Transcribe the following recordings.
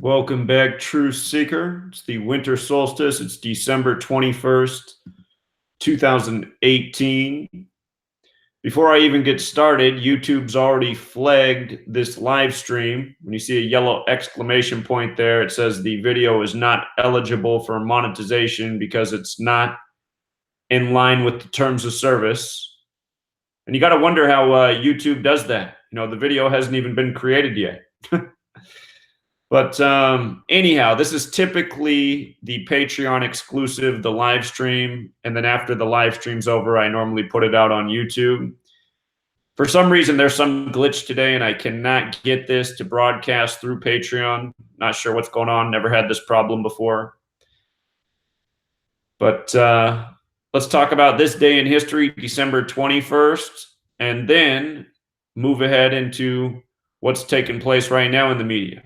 Welcome back, Truth Seeker. It's the winter solstice. It's December 21st, 2018. Before I even get started, YouTube's already flagged this live stream. When you see a yellow exclamation point there, it says the video is not eligible for monetization because it's not in line with the terms of service. And you got to wonder how YouTube does that. The video hasn't even been created yet. But anyhow, this is typically the Patreon exclusive, the live stream. And then after the live stream's over, I normally put it out on YouTube. For some reason, there's some glitch today, and I cannot get this to broadcast through Patreon. Not sure what's going on. Never had this problem before. But let's talk about this day in history, December 21st, and then move ahead into what's taking place right now in the media.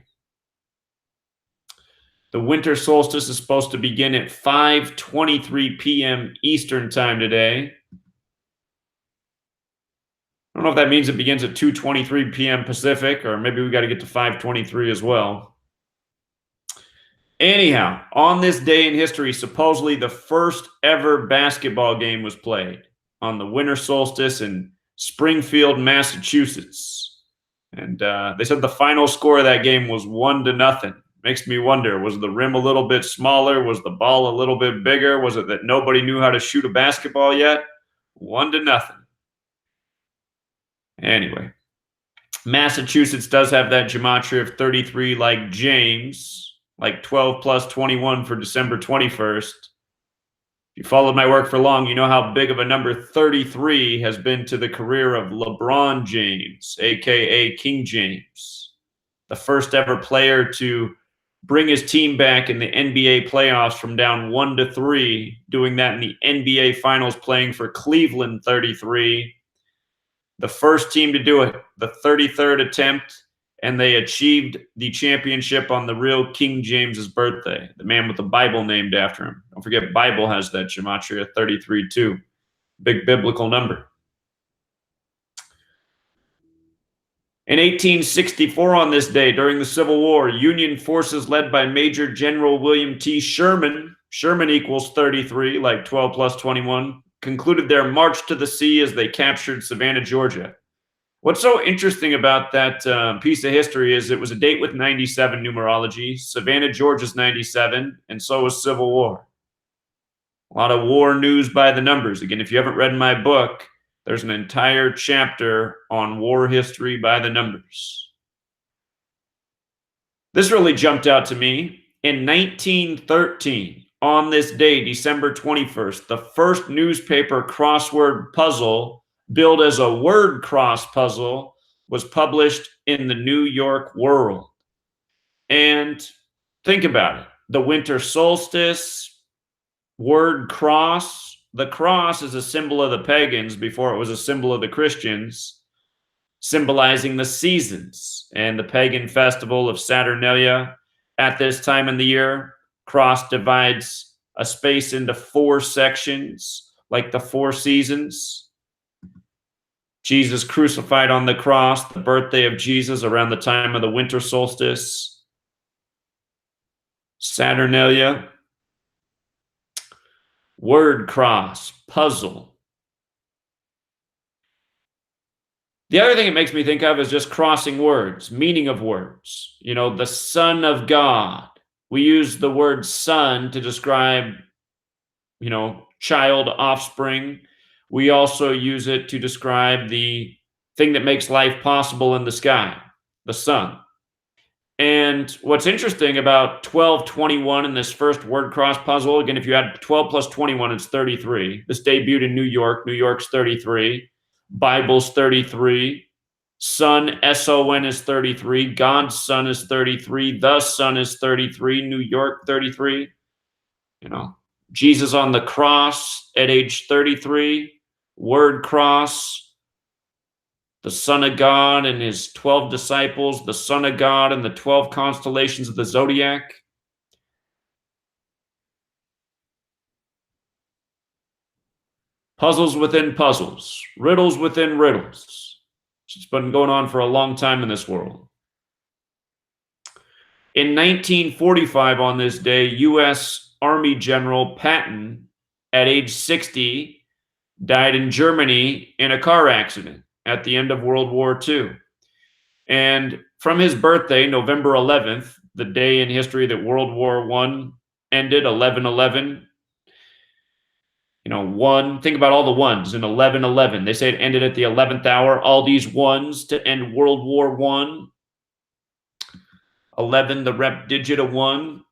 The winter solstice is supposed to begin at 5:23 p.m. Eastern time today. I don't know if that means it begins at 2:23 p.m. Pacific, or maybe we got to get to 5:23 as well. Anyhow, on this day in history, supposedly the first ever basketball game was played on the winter solstice in Springfield, Massachusetts. And they said the final score of that game was 1-0. Makes me wonder, was the rim a little bit smaller? Was the ball a little bit bigger? Was it that nobody knew how to shoot a basketball yet? 1-0. Anyway, Massachusetts does have that gematria of 33 like James, like 12 plus 21 for December 21st. If you followed my work for long, you know how big of a number 33 has been to the career of LeBron James, a.k.a. King James, the first ever player to bring his team back in the NBA playoffs from down 1-3, doing that in the NBA Finals, playing for Cleveland 33. The first team to do it, the 33rd attempt, and they achieved the championship on the real King James's birthday, the man with the Bible named after him. Don't forget, Bible has that gematria 33 too. Big biblical number. In 1864, on this day, during the Civil War, Union forces led by Major General William T. Sherman, Sherman equals 33, like 12 plus 21, concluded their march to the sea as they captured Savannah, Georgia. What's so interesting about that piece of history is it was a date with 97 numerology. Savannah, Georgia's 97, and so was Civil War. A lot of war news by the numbers. Again, if you haven't read my book, there's an entire chapter on war history by the numbers. This really jumped out to me. In 1913, on this day, December 21st, the first newspaper crossword puzzle, billed as a word cross puzzle, was published in the New York World. And think about it. The winter solstice, word cross. The cross is a symbol of the pagans before it was a symbol of the Christians, symbolizing the seasons and the pagan festival of Saturnalia. At this time in the year, cross divides a space into 4 sections, like the 4 seasons. Jesus crucified on the cross, the birthday of Jesus around the time of the winter solstice. Saturnalia. Word cross, puzzle. The other thing it makes me think of is just crossing words, meaning of words. The Son of God. We use the word son to describe, child, offspring. We also use it to describe the thing that makes life possible in the sky, the sun. And what's interesting about 1221 in this first word cross puzzle, again, if you add 12 plus 21, it's 33. This debuted in New York. New York's 33. Bible's 33. Son, S-O-N, is 33. God's Son is 33. The Son is 33. New York, 33. Jesus on the cross at age 33. Word cross. The Son of God and his 12 disciples, the Son of God and the 12 constellations of the zodiac. Puzzles within puzzles, riddles within riddles. It's been going on for a long time in this world. In 1945, on this day, U.S. Army General Patton, at age 60, died in Germany in a car accident at the end of World War II. And from his birthday, November 11th, the day in history that World War I ended, 11/11, one, think about all the ones in 11/11. They say it ended at the 11th hour. All these ones to end World War I. 11, the rep digit of 1.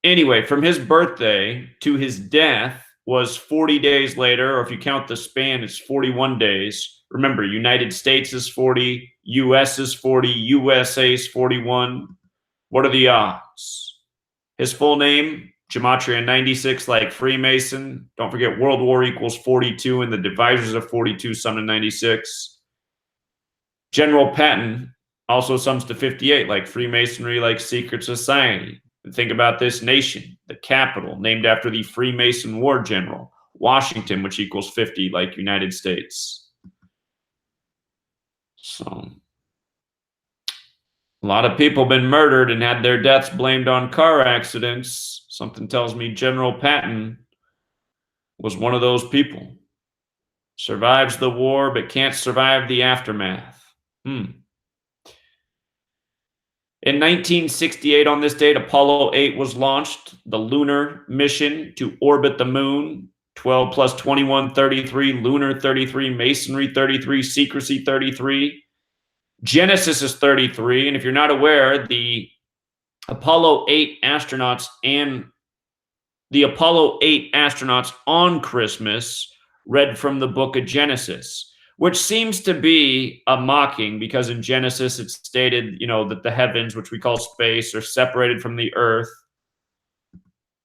Anyway, from his birthday to his death was 40 days later, or if you count the span, it's 41 days. Remember, United States is 40, US is 40, USA is 41. What are the odds? His full name, Gematria 96, like Freemason. Don't forget, World War equals 42, and the divisors of 42 sum to 96. General Patton also sums to 58, like Freemasonry, like secret society. And think about this nation, the capital, named after the Freemason war general, Washington, which equals 50, like United States. So, a lot of people have been murdered and had their deaths blamed on car accidents. Something tells me General Patton was one of those people. Survives the war, but can't survive the aftermath. In 1968, on this date, Apollo 8 was launched, the lunar mission to orbit the moon. 12 plus 21, 33, lunar 33, masonry 33, secrecy 33. Genesis is 33, and if you're not aware, the Apollo 8 astronauts on Christmas read from the book of Genesis, which seems to be a mocking because in Genesis it's stated, that the heavens, which we call space, are separated from the earth.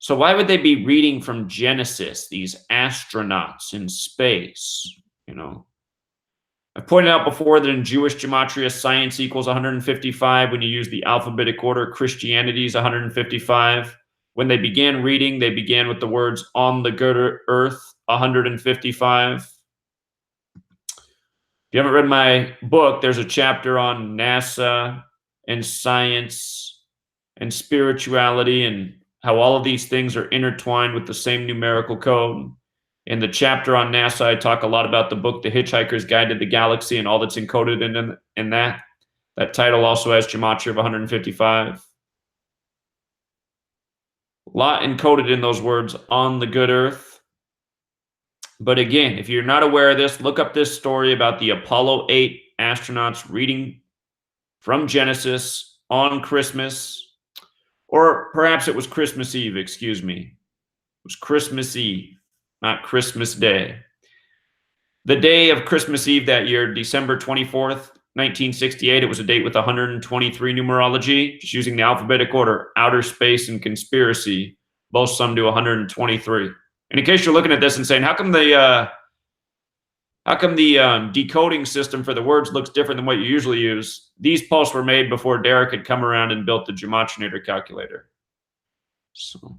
So why would they be reading from Genesis, these astronauts in space? I've pointed out before that in Jewish gematria, science equals 155. When you use the alphabetic order, Christianity is 155. When they began reading, they began with the words on the good earth, 155. If you haven't read my book, there's a chapter on NASA and science and spirituality and how all of these things are intertwined with the same numerical code. In the chapter on NASA, I talk a lot about the book, The Hitchhiker's Guide to the Galaxy, and all that's encoded in that. That title also has gematria of 155. A lot encoded in those words, on the good earth. But again, if you're not aware of this, look up this story about the Apollo 8 astronauts reading from Genesis on Christmas. Or perhaps it was Christmas Eve, excuse me. It was Christmas Eve, not Christmas Day. The day of Christmas Eve that year, December 24th, 1968, it was a date with 123 numerology, just using the alphabetic order, outer space and conspiracy, both sum to 123. And in case you're looking at this and saying, how come the decoding system for the words looks different than what you usually use? These posts were made before Derek had come around and built the Gematrinator calculator. So,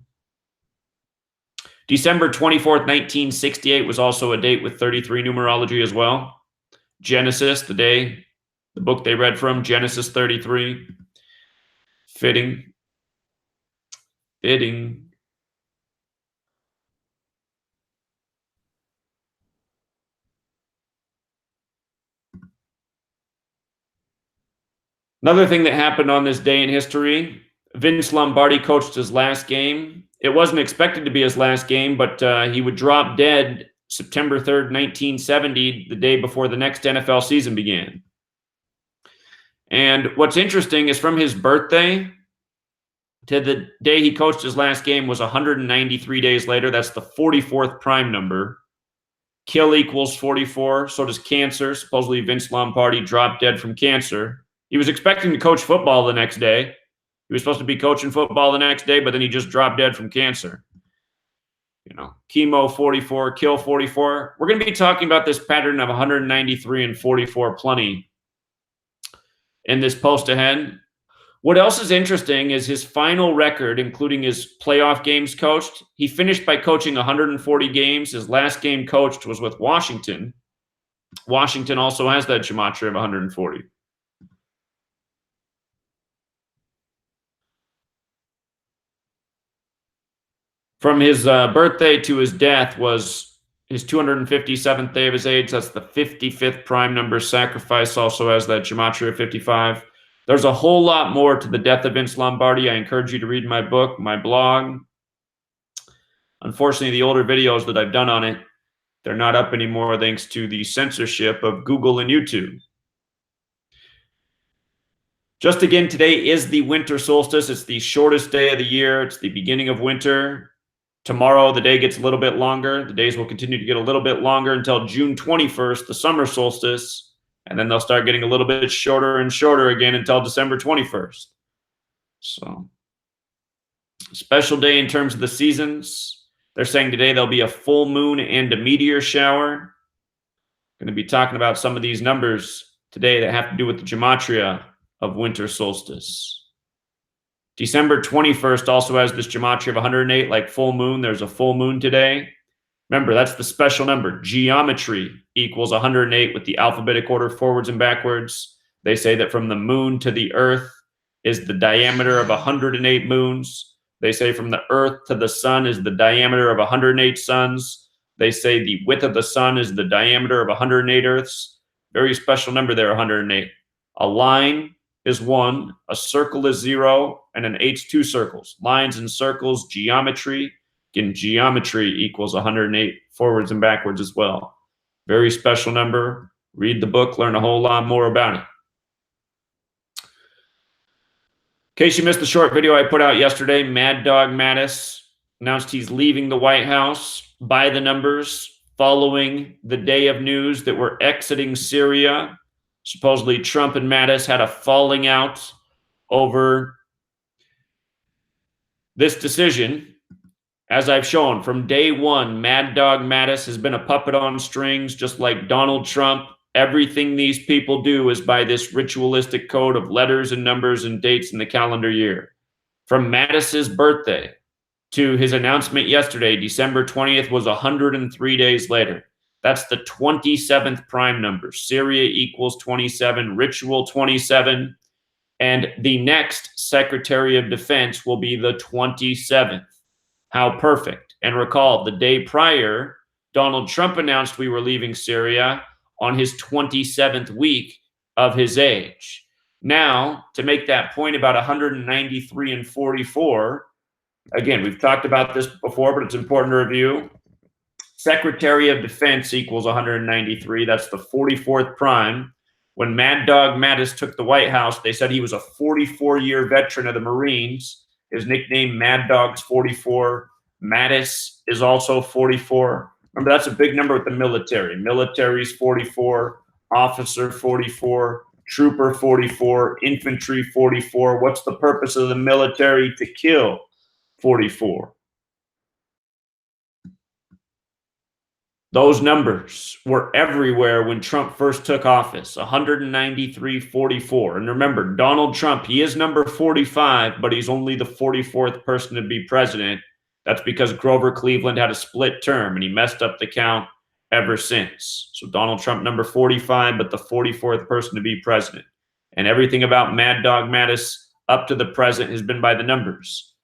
December 24th, 1968 was also a date with 33 numerology as well. Genesis, the book they read from, Genesis 33. Fitting. Another thing that happened on this day in history, Vince Lombardi coached his last game. It wasn't expected to be his last game, but he would drop dead September 3rd, 1970, the day before the next NFL season began. And what's interesting is from his birthday to the day he coached his last game was 193 days later. That's the 44th prime number. Kill equals 44. So does cancer. Supposedly Vince Lombardi dropped dead from cancer. He was expecting to coach football the next day. He was supposed to be coaching football the next day, but then he just dropped dead from cancer. Chemo 44, kill 44. We're going to be talking about this pattern of 193 and 44 plenty in this post ahead. What else is interesting is his final record, including his playoff games coached. He finished by coaching 140 games. His last game coached was with Washington. Washington also has that gematria of 140. From his birthday to his death was his 257th day of his age. That's the 55th prime number. Sacrifice also has that Gematria 55. There's a whole lot more to the death of Vince Lombardi. I encourage you to read my book, my blog. Unfortunately, the older videos that I've done on it, they're not up anymore thanks to the censorship of Google and YouTube. Just again, today is the winter solstice. It's the shortest day of the year. It's the beginning of winter. Tomorrow, the day gets a little bit longer. The days will continue to get a little bit longer until June 21st, the summer solstice. And then they'll start getting a little bit shorter and shorter again until December 21st. So, special day in terms of the seasons. They're saying today there'll be a full moon and a meteor shower. Going to be talking about some of these numbers today that have to do with the gematria of winter solstice. December 21st also has this gematria of 108, like full moon. There's a full moon today. Remember, that's the special number. Geometry equals 108 with the alphabetic order forwards and backwards. They say that from the moon to the earth is the diameter of 108 moons. They say from the earth to the sun is the diameter of 108 suns. They say the width of the sun is the diameter of 108 earths. Very special number there, 108. A line is 1, a circle is 0, and an 8's 2 circles. Lines and circles, geometry. Again, geometry equals 108 forwards and backwards as well. Very special number. Read the book, learn a whole lot more about it. In case you missed the short video I put out yesterday, Mad Dog Mattis announced he's leaving the White House by the numbers following the day of news that we're exiting Syria. Supposedly, Trump and Mattis had a falling out over this decision. As I've shown, from day one, Mad Dog Mattis has been a puppet on strings, just like Donald Trump. Everything these people do is by this ritualistic code of letters and numbers and dates in the calendar year. From Mattis's birthday to his announcement yesterday, December 20th, was 103 days later. That's the 27th prime number. Syria equals 27, ritual 27, and the next Secretary of Defense will be the 27th. How perfect. And recall, the day prior, Donald Trump announced we were leaving Syria on his 27th week of his age. Now, to make that point about 193 and 44, again, we've talked about this before, but it's important to review. Secretary of Defense equals 193. That's the 44th prime. When Mad Dog Mattis took the White House, they said he was a 44-year veteran of the Marines. His nickname, Mad Dog's 44. Mattis is also 44. Remember, that's a big number with the military. Military's 44, officer 44, trooper 44, infantry 44. What's the purpose of the military? To kill. 44. Those numbers were everywhere when Trump first took office, 193, 44. And remember, Donald Trump, he is number 45, but he's only the 44th person to be president. That's because Grover Cleveland had a split term, and he messed up the count ever since. So Donald Trump, number 45, but the 44th person to be president. And everything about Mad Dog Mattis up to the present has been by the numbers.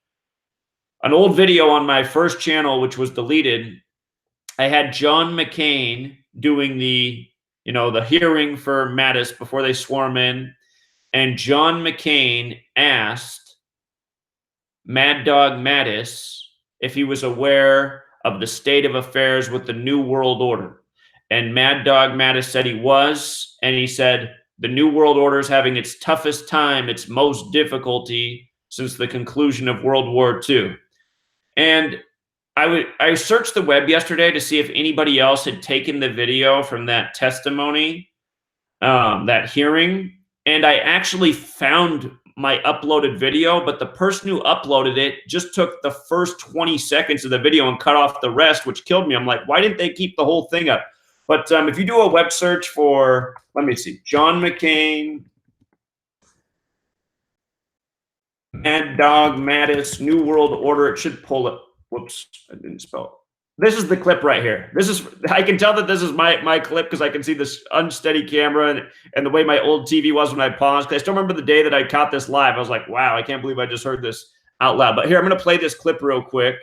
An old video on my first channel, which was deleted, I had John McCain doing the hearing for Mattis before they swore him in. And John McCain asked Mad Dog Mattis if he was aware of the state of affairs with the New World Order. And Mad Dog Mattis said he was, and he said, the New World Order is having its toughest time, its most difficulty since the conclusion of World War II. And I searched the web yesterday to see if anybody else had taken the video from that testimony, that hearing, and I actually found my uploaded video, but the person who uploaded it just took the first 20 seconds of the video and cut off the rest, which killed me. I'm like, why didn't they keep the whole thing up? But if you do a web search for, let me see, John McCain, Mad Dog Mattis, New World Order, it should pull it. Whoops, I didn't spell it. This is the clip right here. I can tell that this is my clip because I can see this unsteady camera and the way my old TV was when I paused. I still remember the day that I caught this live. I was like, wow, I can't believe I just heard this out loud. But here, I'm going to play this clip real quick.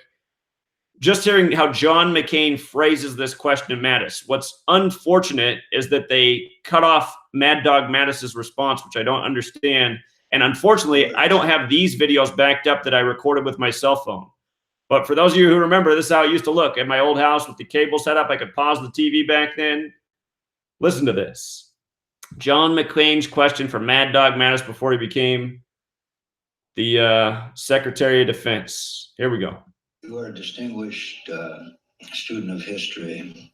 just hearing how John McCain phrases this question to Mattis. What's unfortunate is that they cut off Mad Dog Mattis's response, which I don't understand. And unfortunately, I don't have these videos backed up that I recorded with my cell phone. But for those of you who remember, this is how it used to look at my old house with the cable set up. I could pause the TV back then. Listen to this. John McCain's question for Mad Dog Mattis before he became the Secretary of Defense. Here we go. You are a distinguished student of history,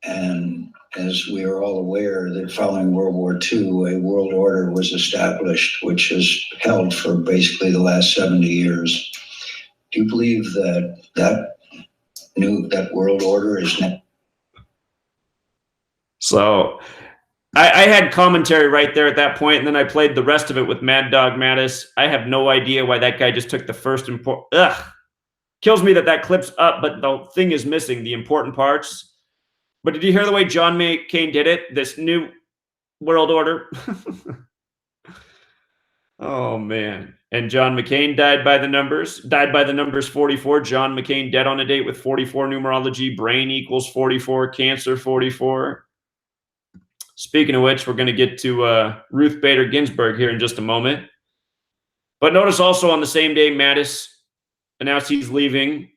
and as we are all aware, that following World War II, a world order was established, which has held for basically the last 70 years. Do you believe that world order is now? So I had commentary right there at that point, and then I played the rest of it with Mad Dog Mattis. I have no idea why that guy just took the first important. Ugh. Kills me that clip's up, but the thing is missing, the important parts. But did you hear the way John McCain did it? This new world order. Oh, man. And John McCain died by the numbers 44. John McCain dead on a date with 44 numerology. Brain equals 44. Cancer 44. Speaking of which, we're going to get to Ruth Bader Ginsburg here in just a moment. But notice also on the same day, Mattis announced he's leaving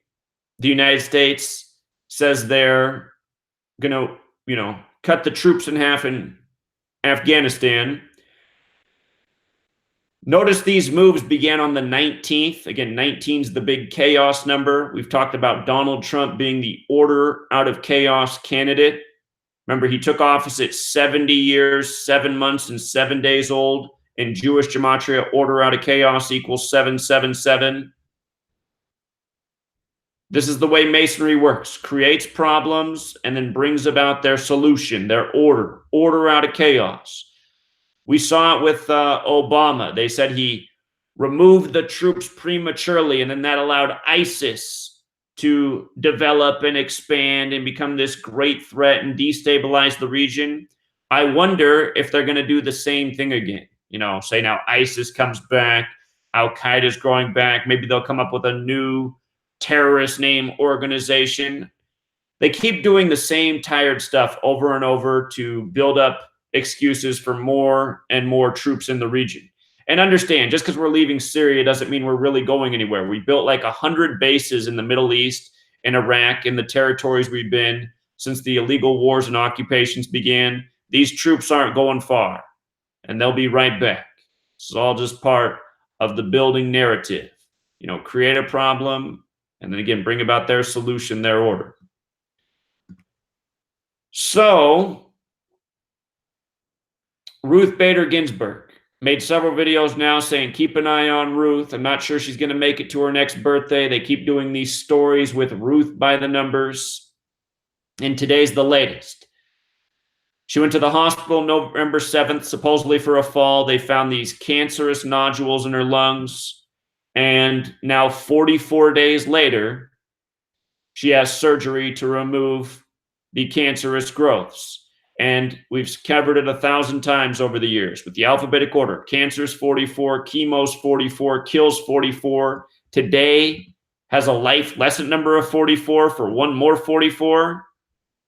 the United States, says they're going to, cut the troops in half in Afghanistan. Notice these moves began on the 19th. Again, 19 is the big chaos number. We've talked about Donald Trump being the order out of chaos candidate. Remember, he took office at 70 years, 7 months, and 7 days old. In Jewish Gematria, order out of chaos equals 777. This is the way Masonry works. Creates problems and then brings about their solution, their order out of chaos. We saw it with Obama. They said he removed the troops prematurely, and then that allowed ISIS to develop and expand and become this great threat and destabilize the region. I wonder if they're going to do the same thing again. Say now ISIS comes back, Al-Qaeda's growing back. Maybe they'll come up with a new terrorist name organization. They keep doing the same tired stuff over and over to build up excuses for more and more troops in the region. And understand, just because we're leaving Syria doesn't mean we're really going anywhere. We built like 100 bases in the Middle East, in Iraq, in the territories we've been since the illegal wars and occupations began. These troops aren't going far, and they'll be right back. This is all just part of the building narrative. Create a problem, and then again, bring about their solution, their order. So, Ruth Bader Ginsburg made several videos now saying, keep an eye on Ruth. I'm not sure she's going to make it to her next birthday. They keep doing these stories with Ruth by the numbers. And today's the latest. She went to the hospital November 7th, supposedly for a fall. They found these cancerous nodules in her lungs. And now 44 days later, she has surgery to remove the cancerous growths. And we've covered it 1,000 times over the years with the alphabetic order. Cancer's 44, chemo's 44, kills 44. Today has a life lesson number of 44 for one more 44.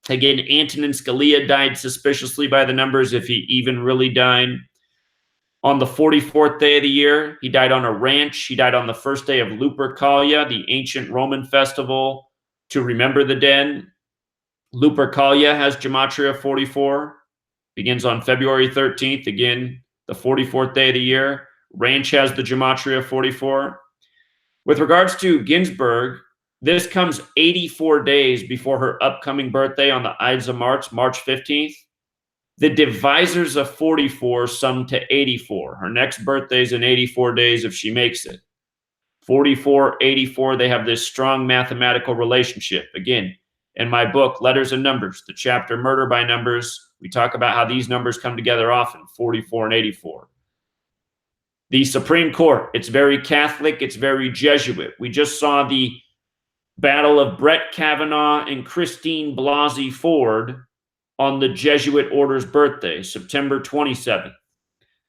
Again, Antonin Scalia died suspiciously by the numbers, if he even really died. On the 44th day of the year, he died on a ranch. He died on the first day of Lupercalia, the ancient Roman festival to remember the dead. Lupercalia has Gematria 44, begins on February 13th, again, the 44th day of the year. Ranch has the Gematria 44. With regards to Ginsburg, this comes 84 days before her upcoming birthday on the Ides of March, March 15th. The divisors of 44 sum to 84. Her next birthday is in 84 days if she makes it. 44, 84, they have this strong mathematical relationship. Again, in my book, Letters and Numbers, the chapter Murder by Numbers, we talk about how these numbers come together often, 44 and 84. The Supreme Court, it's very Catholic, it's very Jesuit. We just saw the battle of Brett Kavanaugh and Christine Blasey Ford on the Jesuit order's birthday, September 27th.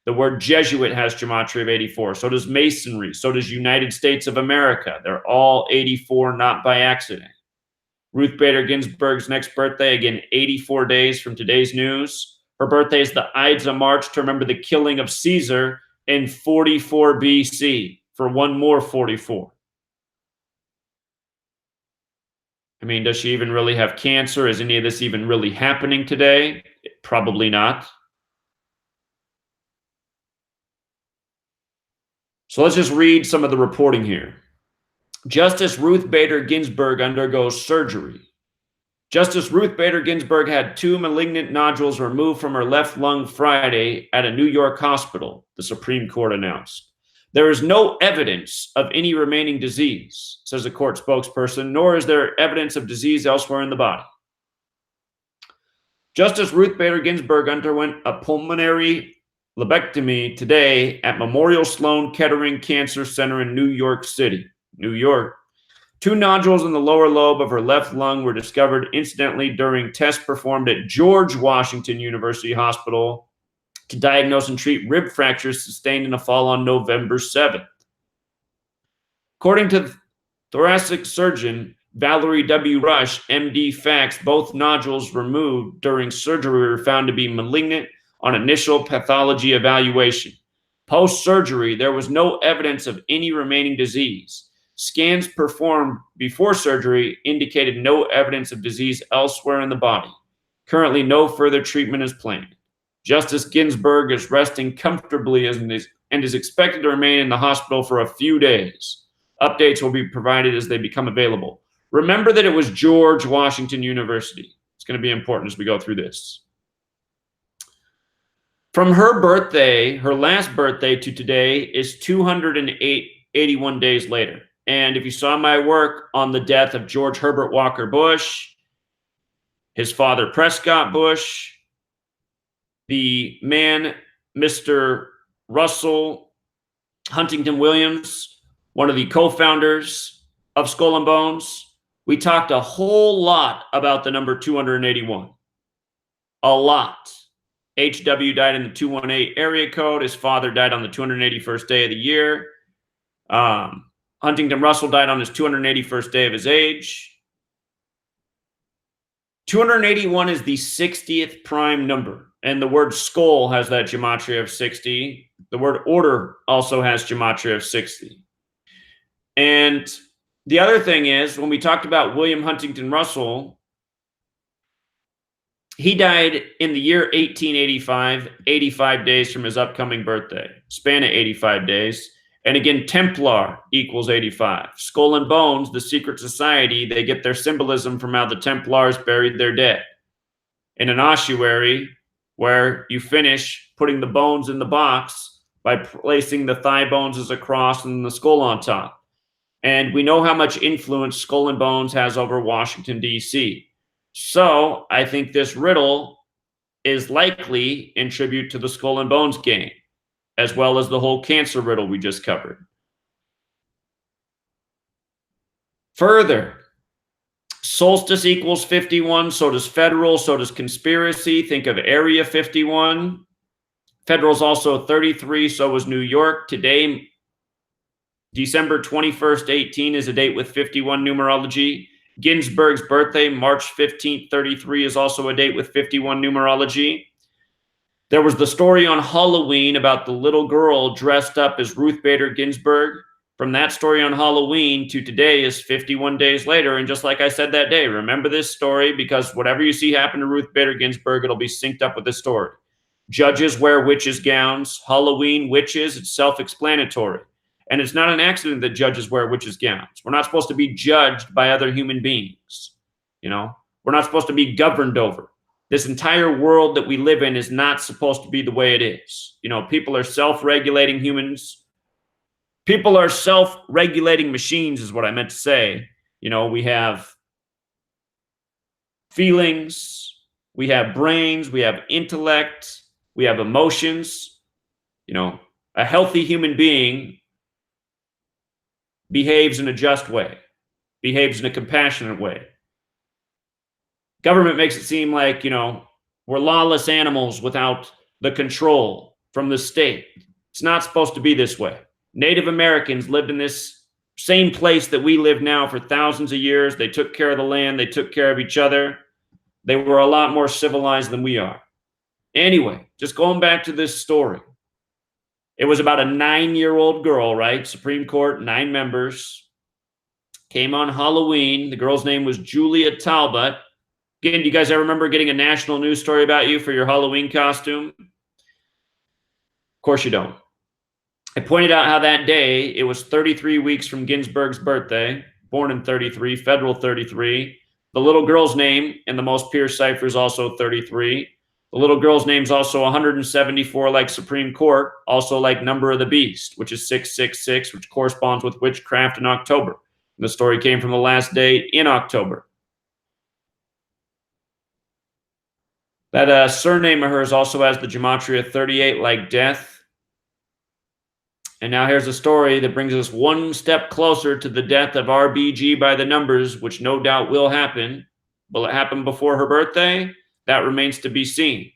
The word Jesuit has gematria of 84. So does Masonry. So does United States of America. They're all 84, not by accident. Ruth Bader Ginsburg's next birthday, again, 84 days from today's news. Her birthday is the Ides of March to remember the killing of Caesar in 44 BC for one more 44. I mean, does she even really have cancer? Is any of this even really happening today? Probably not. So let's just read some of the reporting here. Justice Ruth Bader Ginsburg undergoes surgery. Justice Ruth Bader Ginsburg had 2 malignant nodules removed from her left lung Friday at a New York hospital, the Supreme Court announced. There is no evidence of any remaining disease, says a court spokesperson, nor is there evidence of disease elsewhere in the body. Justice Ruth Bader Ginsburg underwent a pulmonary lobectomy today at Memorial Sloan Kettering Cancer Center in New York City, New York. 2 nodules in the lower lobe of her left lung were discovered incidentally during tests performed at George Washington University Hospital to diagnose and treat rib fractures sustained in a fall on November 7th. According to thoracic surgeon Valerie W. Rush, MD Facts, both nodules removed during surgery were found to be malignant on initial pathology evaluation. Post-surgery, there was no evidence of any remaining disease. Scans performed before surgery indicated no evidence of disease elsewhere in the body. Currently, no further treatment is planned. Justice Ginsburg is resting comfortably and is expected to remain in the hospital for a few days. Updates will be provided as they become available. Remember that it was George Washington University. It's going to be important as we go through this. From her birthday, her last birthday to today is 281 days later. And if you saw my work on the death of George Herbert Walker Bush, his father Prescott Bush, the man, Mr. Russell Huntington Williams, one of the co-founders of Skull and Bones, we talked a whole lot about the number 281. A lot. HW died in the 218 area code. His father died on the 281st day of the year. Huntington Russell died on his 281st day of his age. 281 is the 60th prime number, and the word skull has that gematria of 60. The word order also has gematria of 60. And the other thing is, when we talked about William Huntington Russell, he died in the year 1885, 85 days from his upcoming birthday, span of 85 days. And again, Templar equals 85. Skull and Bones, the secret society, they get their symbolism from how the Templars buried their dead. In an ossuary, where you finish putting the bones in the box by placing the thigh bones as a cross and the skull on top. And we know how much influence Skull and Bones has over Washington, D.C. So I think this riddle is likely in tribute to the Skull and Bones game, as well as the whole cancer riddle we just covered. Further, solstice equals 51, so does federal, so does conspiracy. Think of Area 51. Federal is also 33, so is New York. Today, December 21st, 18 is a date with 51 numerology. Ginsburg's birthday, March 15th, 33, is also a date with 51 numerology. There was the story on Halloween about the little girl dressed up as Ruth Bader Ginsburg. From that story on Halloween to today is 51 days later. And just like I said that day, remember this story, because whatever you see happen to Ruth Bader Ginsburg, it'll be synced up with this story. Judges wear witches' gowns. Halloween, witches, it's self-explanatory. And it's not an accident that judges wear witches' gowns. We're not supposed to be judged by other human beings. You know, we're not supposed to be governed over. This entire world that we live in is not supposed to be the way it is. You know, people are self-regulating humans. People are self-regulating machines is what I meant to say. You know, we have feelings, we have brains, we have intellect, we have emotions. You know, a healthy human being behaves in a just way, behaves in a compassionate way. Government makes it seem like, you know, we're lawless animals without the control. from the state. It's not supposed to be this way. Native Americans lived in this same place that we live now for thousands of years. They took care of the land. They took care of each other. They were a lot more civilized than we are. Anyway, just going back to this story. It was about a 9-year-old girl, right? Supreme Court, 9 members. Came on Halloween. The girl's name was Julia Talbot. Again, do you guys ever remember getting a national news story about you for your Halloween costume? Of course you don't. I pointed out how that day, it was 33 weeks from Ginsburg's birthday, born in 33, federal 33. The little girl's name in the most pierced cipher is also 33. The little girl's name is also 174, like Supreme Court, also like number of the beast, which is 666, which corresponds with witchcraft in October. And the story came from the last day in October. That surname of hers also has the Gematria 38, like death. And now here's a story that brings us one step closer to the death of RBG by the numbers, which no doubt will happen. Will it happen before her birthday? That remains to be seen.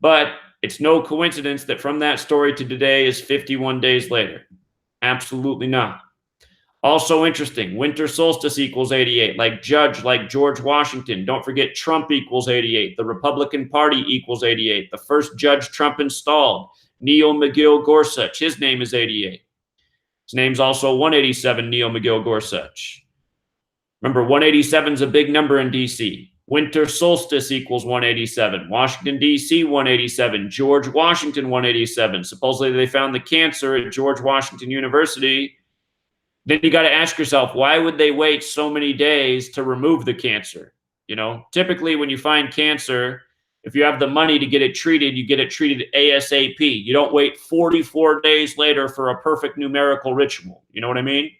But it's no coincidence that from that story to today is 51 days later. Absolutely not. Also interesting, winter solstice equals 88, like Judge, like George Washington. Don't forget Trump equals 88. The Republican Party equals 88. The first Judge Trump installed, Neil McGill Gorsuch, his name is 88. His name's also 187, Neil McGill Gorsuch. Remember, 187 is a big number in D.C. Winter solstice equals 187. Washington, D.C., 187. George Washington, 187. Supposedly they found the cancer at George Washington University. Then you got to ask yourself, why would they wait so many days to remove the cancer? You know, typically when you find cancer, if you have the money to get it treated, you get it treated ASAP. You don't wait 44 days later for a perfect numerical ritual. You know what I mean?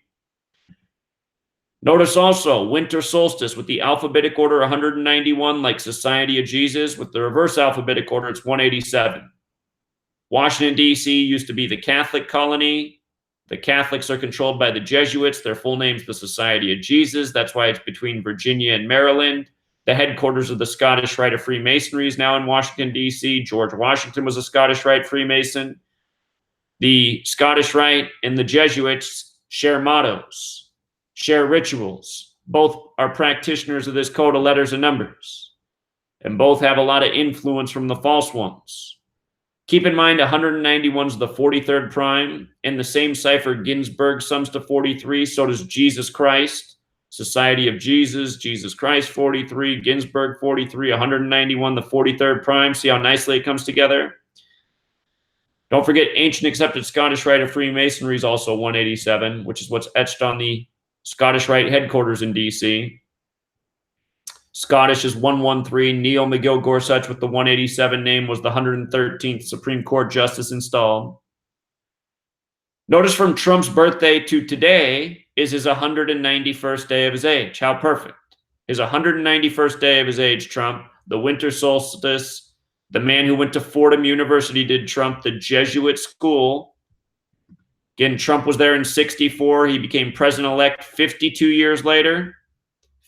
Notice also winter solstice with the alphabetic order 191, like Society of Jesus. With the reverse alphabetic order, it's 187. Washington, D.C. used to be the Catholic colony. The Catholics are controlled by the Jesuits. Their full name's the Society of Jesus. That's why it's between Virginia and Maryland. The headquarters of the Scottish Rite of Freemasonry is now in Washington, D.C. George Washington was a Scottish Rite Freemason. The Scottish Rite and the Jesuits share mottos, share rituals. Both are practitioners of this code of letters and numbers. And both have a lot of influence from the false ones. Keep in mind, 191 is the 43rd prime. In the same cipher, Ginsburg sums to 43. So does Jesus Christ. Society of Jesus, Jesus Christ, 43. Ginsburg, 43. 191, the 43rd prime. See how nicely it comes together? Don't forget, ancient accepted Scottish Rite of Freemasonry is also 187, which is what's etched on the Scottish Rite headquarters in D.C. Scottish is 113. Neil McGill Gorsuch with the 187 name was the 113th Supreme Court Justice installed. Notice from Trump's birthday to today is his 191st day of his age. How perfect. His 191st day of his age, Trump, the winter solstice, the man who went to Fordham University did Trump, the Jesuit school. Again, Trump was there in 64. He became president-elect 52 years later.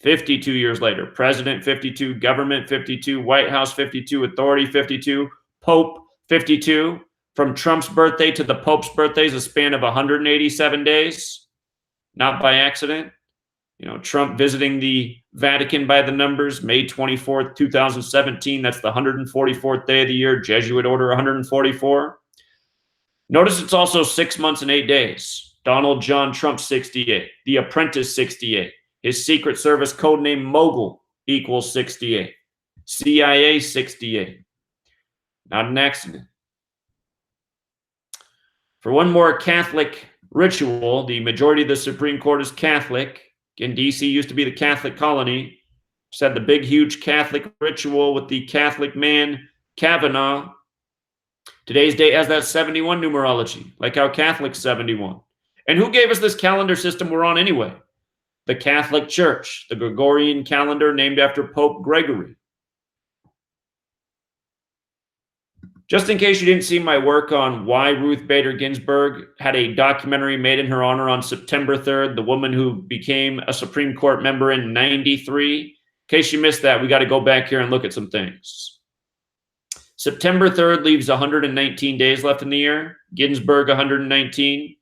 52 years later, president 52, government 52, White House 52, authority 52, Pope 52. From Trump's birthday to the Pope's birthday is a span of 187 days. Not by accident. You know, Trump visiting the Vatican by the numbers, May 24th, 2017. That's the 144th day of the year, Jesuit order 144. Notice it's also 6 months and 8 days. Donald John Trump, 68. The Apprentice, 68. His Secret Service codename Mogul equals 68. CIA, 68. Not an accident. For one more Catholic ritual, the majority of the Supreme Court is Catholic. Again, D.C. used to be the Catholic colony. Just had the big, huge Catholic ritual with the Catholic man, Kavanaugh. Today's date has that 71 numerology, like how Catholic's 71. And who gave us this calendar system we're on anyway? The Catholic Church, the Gregorian calendar named after Pope Gregory. Just in case you didn't see my work on why Ruth Bader Ginsburg had a documentary made in her honor on September 3rd, the woman who became a Supreme Court member in 93. In case you missed that, we got to go back here and look at some things. September 3rd leaves 119 days left in the year. Ginsburg, 119.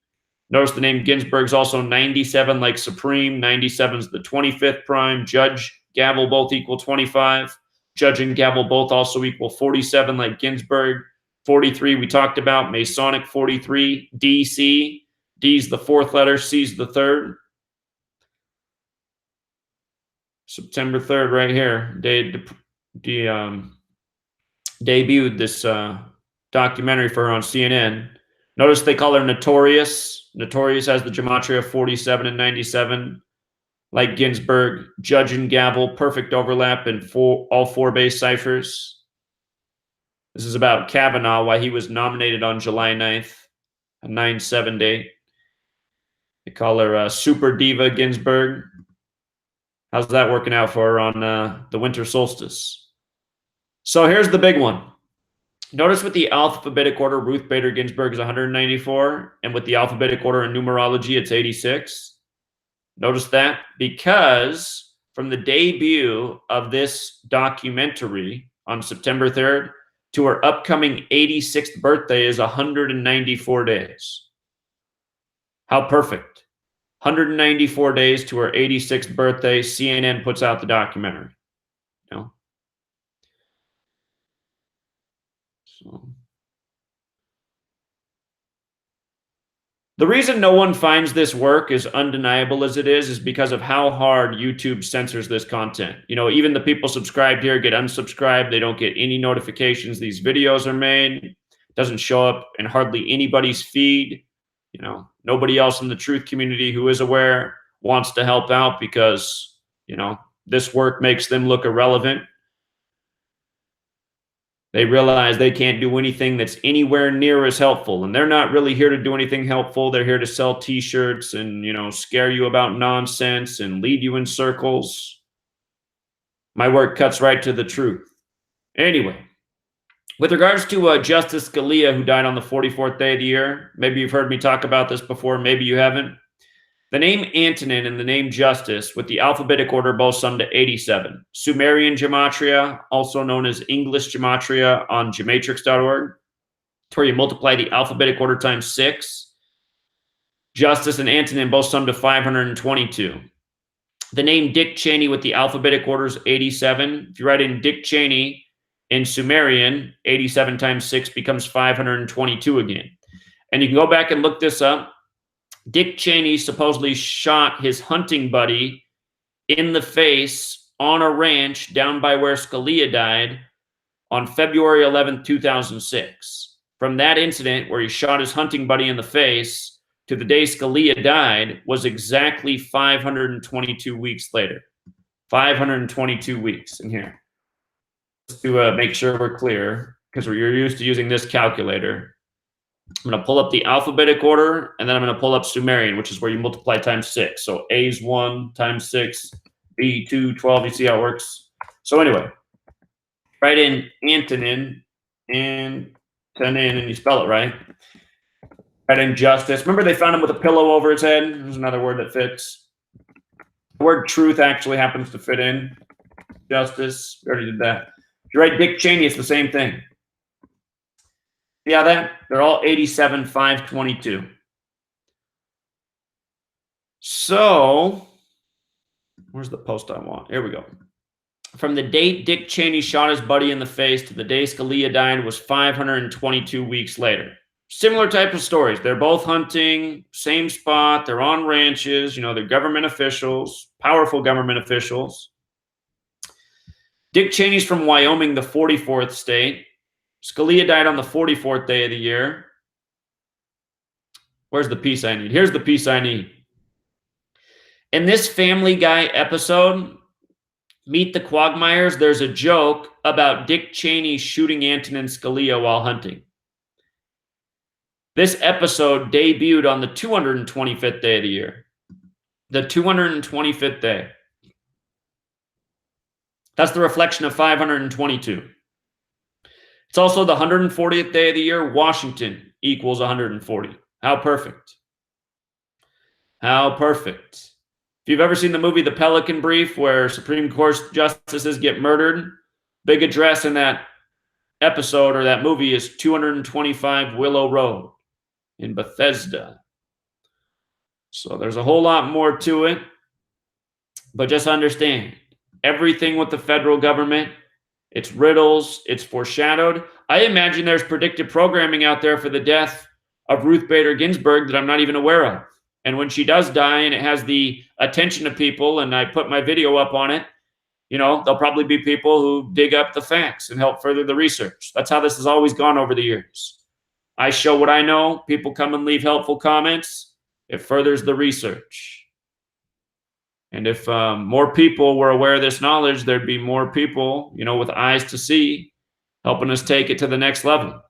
Notice the name Ginsburg is also 97, like Supreme. 97 is the 25th prime. Judge, gavel, both equal 25. Judge and gavel both also equal 47, like Ginsburg. 43 we talked about, Masonic 43, DC. D's the fourth letter, C's the third. September 3rd right here. Debuted this documentary for her on CNN. Notice they call her Notorious. Notorious has the Gematria of 47 and 97. Like Ginsburg, Judge and gavel, perfect overlap in all four base ciphers. This is about Kavanaugh, why he was nominated on July 9th, a 9/7 date. They call her Super Diva Ginsburg. How's that working out for her on the winter solstice? So here's the big one. Notice with the alphabetic order, Ruth Bader Ginsburg is 194, and with the alphabetic order in numerology, it's 86. Notice that because from the debut of this documentary on September 3rd to her upcoming 86th birthday is 194 days. How perfect. 194 days to her 86th birthday, CNN puts out the documentary. You know? So. The reason no one finds this work as undeniable as it is because of how hard YouTube censors this content. You know, even the people subscribed here get unsubscribed. They don't get any notifications these videos are made. It doesn't show up in hardly anybody's feed. You know, nobody else in the truth community who is aware wants to help out because, you know, this work makes them look irrelevant. They realize they can't do anything that's anywhere near as helpful, and they're not really here to do anything helpful. They're here to sell t-shirts and, you know, scare you about nonsense and lead you in circles. My work cuts right to the truth. Anyway, with regards to Justice Scalia, who died on the 44th day of the year, maybe you've heard me talk about this before, maybe you haven't. The name Antonin and the name Justice, with the alphabetic order, both sum to 87. Sumerian Gematria, also known as English Gematria on Gematrix.org, where you multiply the alphabetic order times 6. Justice and Antonin both sum to 522. The name Dick Cheney with the alphabetic order is 87. If you write in Dick Cheney in Sumerian, 87 times 6 becomes 522 again. And you can go back and look this up. Dick Cheney supposedly shot his hunting buddy in the face on a ranch down by where Scalia died on February 11th, 2006. From that incident where he shot his hunting buddy in the face to the day Scalia died was exactly 522 weeks later. 522 weeks in here. Just to make sure we're clear, because you're used to using this calculator. I'm going to pull up the alphabetic order, and then I'm going to pull up Sumerian, which is where you multiply times 6. So A is 1 times 6, B 2, 12. You see how it works? So anyway, write in Antonin, and you spell it right. Write in Justice. Remember they found him with a pillow over his head? There's another word that fits. The word truth actually happens to fit in. Justice. We already did that. If you write Dick Cheney, it's the same thing. Yeah, that they're all 87, 522. So, where's the post I want? Here we go. From the date Dick Cheney shot his buddy in the face to the day Scalia died was 522 weeks later. Similar type of stories. They're both hunting, same spot. They're on ranches. You know, they're government officials, powerful government officials. Dick Cheney's from Wyoming, the 44th state. Scalia died on the 44th day of the year. Where's the piece I need? Here's the piece I need. In this Family Guy episode, Meet the Quagmires, there's a joke about Dick Cheney shooting Antonin Scalia while hunting. This episode debuted on the 225th day of the year. The 225th day. That's the reflection of 522. It's also the 140th day of the year. Washington equals 140. How perfect. How perfect. If you've ever seen the movie The Pelican Brief, where Supreme Court justices get murdered, big address in that episode or that movie is 225 Willow Road in Bethesda. So there's a whole lot more to it. But just understand, everything with the federal government, it's riddles, it's foreshadowed. I imagine there's predictive programming out there for the death of Ruth Bader Ginsburg that I'm not even aware of. And when she does die and it has the attention of people, and I put my video up on it, there'll probably be people who dig up the facts and help further the research. That's how this has always gone over the years. I show what I know. People come and leave helpful comments. It furthers the research. And if more people were aware of this knowledge, there'd be more people, with eyes to see, helping us take it to the next level.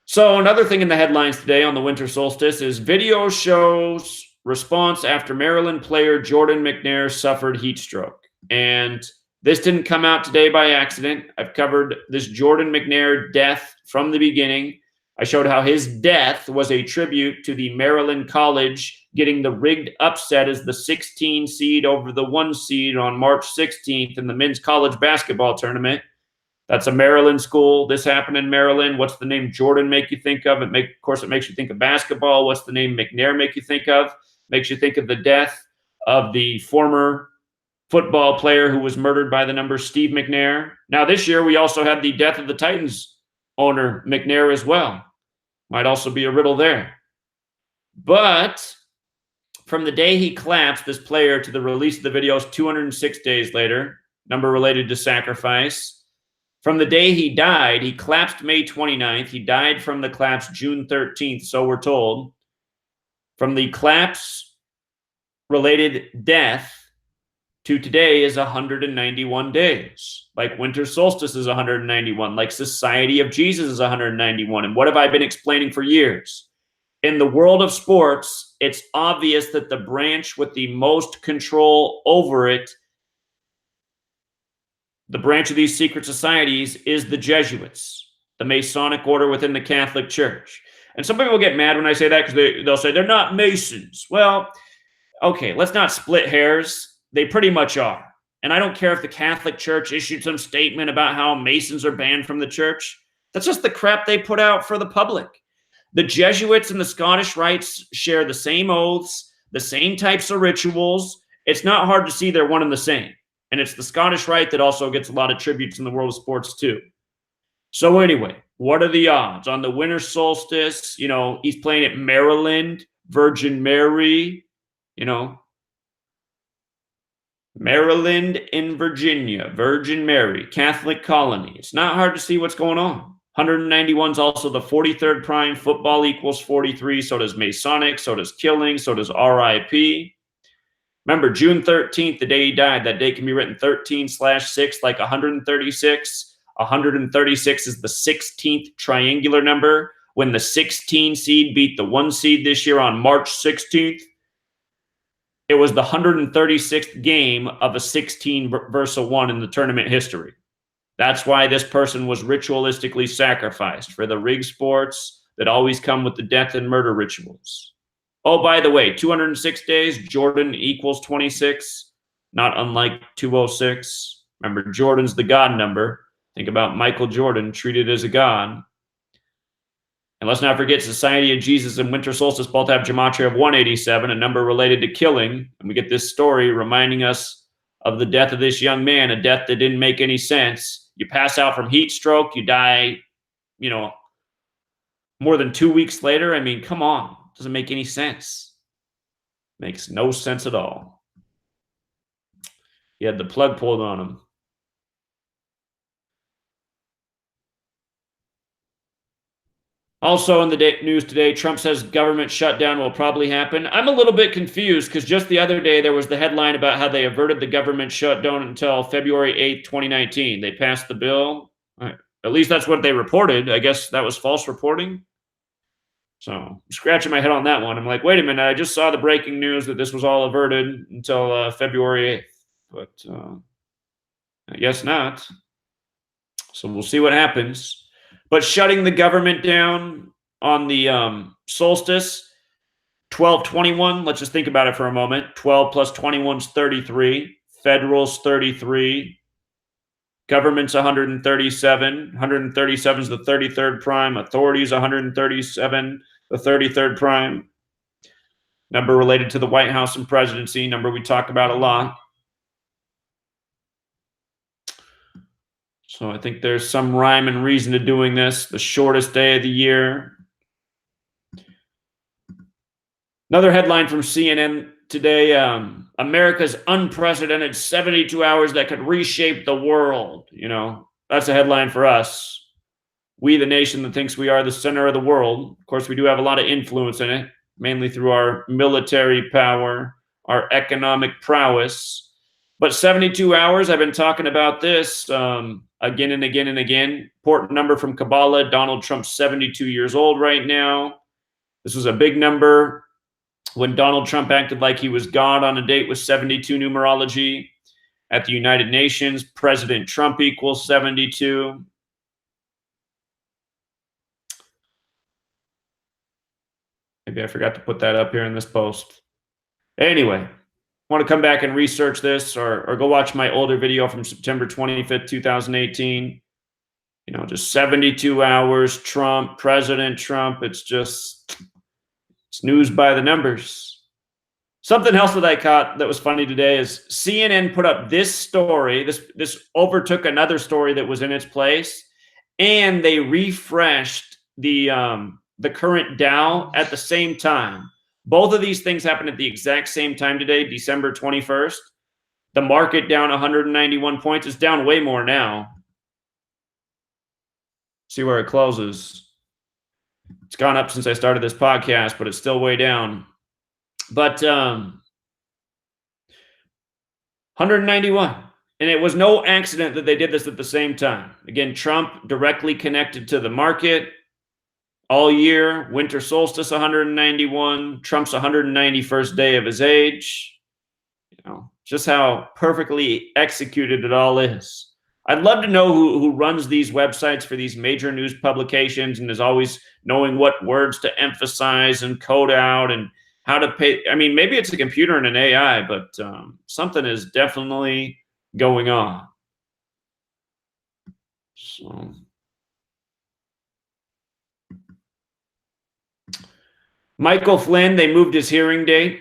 So another thing in the headlines today on the winter solstice is video shows response after Maryland player Jordan McNair suffered heat stroke. And this didn't come out today by accident. I've covered this Jordan McNair death from the beginning. I showed how his death was a tribute to the Maryland College getting the rigged upset as the 16 seed over the 1 seed on March 16th in the men's college basketball tournament. That's a Maryland school. This happened in Maryland. What's the name Jordan make you think of? Of course, it makes you think of basketball. What's the name McNair make you think of? Makes you think of the death of the former football player who was murdered by the number Steve McNair. Now, this year, we also had the death of the Titans owner, McNair, as well. Might also be a riddle there. But from the day he collapsed, this player, to the release of the videos 206 days later, number related to sacrifice. From the day he died, he collapsed May 29th. He died from the collapse June 13th, so we're told. From the collapse-related death to today is 191 days. Like winter solstice is 191. Like Society of Jesus is 191. And what have I been explaining for years? In the world of sports, it's obvious that the branch with the most control over it, the branch of these secret societies, is the Jesuits, the Masonic order within the Catholic Church. And some people get mad when I say that because they'll say they're not Masons. Well, okay, let's not split hairs. They pretty much are. And I don't care if the Catholic Church issued some statement about how Masons are banned from the church. That's just the crap they put out for the public. The Jesuits and the Scottish Rites share the same oaths, the same types of rituals. It's not hard to see they're one and the same. And it's the Scottish Rite that also gets a lot of tributes in the world of sports too. So anyway, what are the odds? On the winter solstice, he's playing at Maryland, Virgin Mary, Maryland in Virginia, Virgin Mary, Catholic colony. It's not hard to see what's going on. 191 is also the 43rd prime. Football equals 43. So does Masonic. So does killing. So does RIP. Remember, June 13th, the day he died, that day can be written 13/6, like 136. 136 is the 16th triangular number. When the 16 seed beat the 1 seed this year on March 16th, it was the 136th game of a 16 versus a 1 in the tournament history. That's why this person was ritualistically sacrificed for the rig sports that always come with the death and murder rituals. Oh, by the way, 206 days, Jordan equals 26, not unlike 206. Remember, Jordan's the God number. Think about Michael Jordan, treated as a god. And let's not forget Society of Jesus and Winter Solstice both have Gematria of 187, a number related to killing. And we get this story reminding us of the death of this young man, a death that didn't make any sense. You pass out from heat stroke, you die, more than 2 weeks later. I mean, come on. Doesn't make any sense. Makes no sense at all. He had the plug pulled on him. Also in the news today, Trump says government shutdown will probably happen. I'm a little bit confused because just the other day there was the headline about how they averted the government shutdown until February 8th, 2019. They passed the bill. At least that's what they reported. I guess that was false reporting. So I'm scratching my head on that one. I'm like, wait a minute. I just saw the breaking news that this was all averted until February 8th. But I guess not. So we'll see what happens. But shutting the government down on the solstice, 12/21, let's just think about it for a moment. 12 plus 21 is 33. Federal's 33. Government's 137. 137 is the 33rd prime. Authority is 137, the 33rd prime. Number related to the White House and presidency, number we talk about a lot. So I think there's some rhyme and reason to doing this. The shortest day of the year. Another headline from CNN today, America's unprecedented 72 hours that could reshape the world. You know, that's a headline for us. We, the nation that thinks we are the center of the world. Of course, we do have a lot of influence in it, mainly through our military power, our economic prowess. But 72 hours, I've been talking about this again and again and again. Important number from Kabbalah. Donald Trump's 72 years old right now. This was a big number when Donald Trump acted like he was God on a date with 72 numerology at the United Nations. President Trump equals 72. Maybe I forgot to put that up here in this post. Anyway, want to come back and research this or go watch my older video from September 25th, 2018. You know, just 72 hours, Trump, President Trump. It's news by the numbers. Something else that I caught that was funny today is CNN put up this story. This overtook another story that was in its place, and they refreshed the current Dow at the same time. Both of these things happened at the exact same time today, December 21st. The market down 191 points. It's down way more now. See where it closes. It's gone up since I started this podcast, but it's still way down. But 191. And it was no accident that they did this at the same time. Again, Trump directly connected to the market all year. Winter solstice 191. Trump's 191st day of his age. You know, just how perfectly executed it all is. I'd love to know who runs these websites for these major news publications and is always knowing what words to emphasize and code out and how to pay. I mean, maybe it's a computer and an AI, but something is definitely going on. So, Michael Flynn, they moved his hearing date.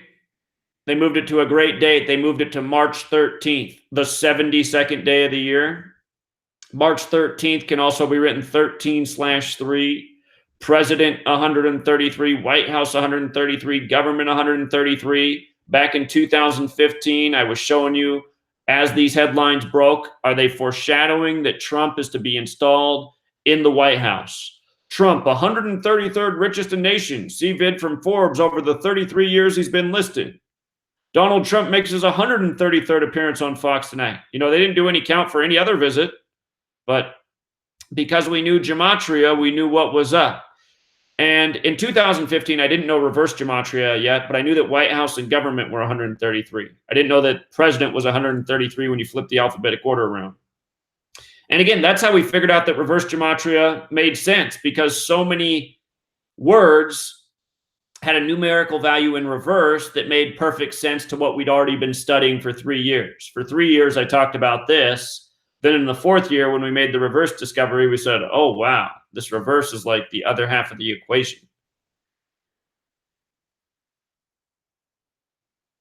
They moved it to a great date. They moved it to March 13th, the 72nd day of the year. March 13th can also be written 13/3. President 133, White House 133, government 133. Back in 2015, I was showing you as these headlines broke, are they foreshadowing that Trump is to be installed in the White House? Trump, 133rd richest in nation. See vid from Forbes over the 33 years he's been listed. Donald Trump makes his 133rd appearance on Fox tonight. You know, they didn't do any count for any other visit, but because we knew Gematria, we knew what was up. And in 2015, I didn't know reverse Gematria yet, but I knew that White House and government were 133. I didn't know that president was 133 when you flip the alphabetic order around. And again, that's how we figured out that reverse Gematria made sense, because so many words had a numerical value in reverse that made perfect sense to what we'd already been studying for 3 years. For 3 years, I talked about this. Then in the 4th year, when we made the reverse discovery, we said, oh, wow, this reverse is like the other half of the equation.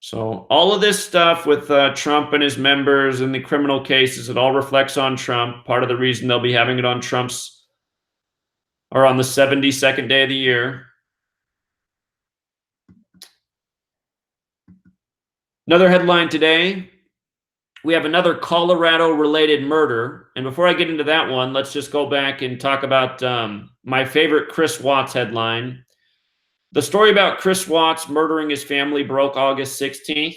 So all of this stuff with Trump and his members and the criminal cases, it all reflects on Trump. Part of the reason they'll be having it on Trump's or on the 72nd day of the year. Another headline today. We have another Colorado-related murder. And before I get into that one, let's just go back and talk about my favorite Chris Watts headline. The story about Chris Watts murdering his family broke August 16th.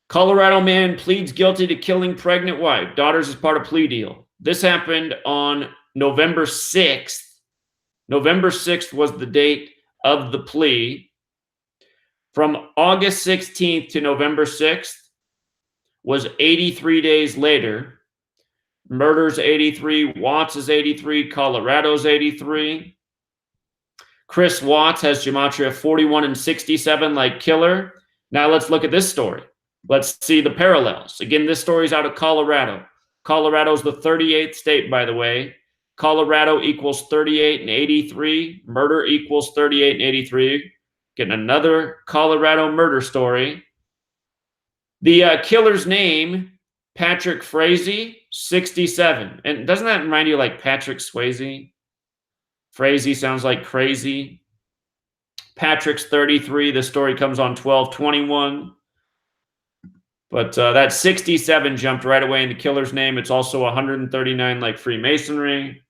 Colorado man pleads guilty to killing pregnant wife. Daughters as part of plea deal. This happened on November 6th. November 6th was the date of the plea. From August 16th to November 6th was 83 days later. Murder's 83, Watts is 83, Colorado's 83. Chris Watts has Gematria 41 and 67 like killer. Now let's look at this story. Let's see the parallels. Again, this story's out of Colorado. Colorado's the 38th state, by the way. Colorado equals 38 and 83. Murder equals 38 and 83. Getting another Colorado murder story. The killer's name, Patrick Frazee, 67. And doesn't that remind you like Patrick Swayze? Frazee sounds like crazy. Patrick's 33. The story comes on 12/21. But that 67 jumped right away in the killer's name. It's also 139 like Freemasonry,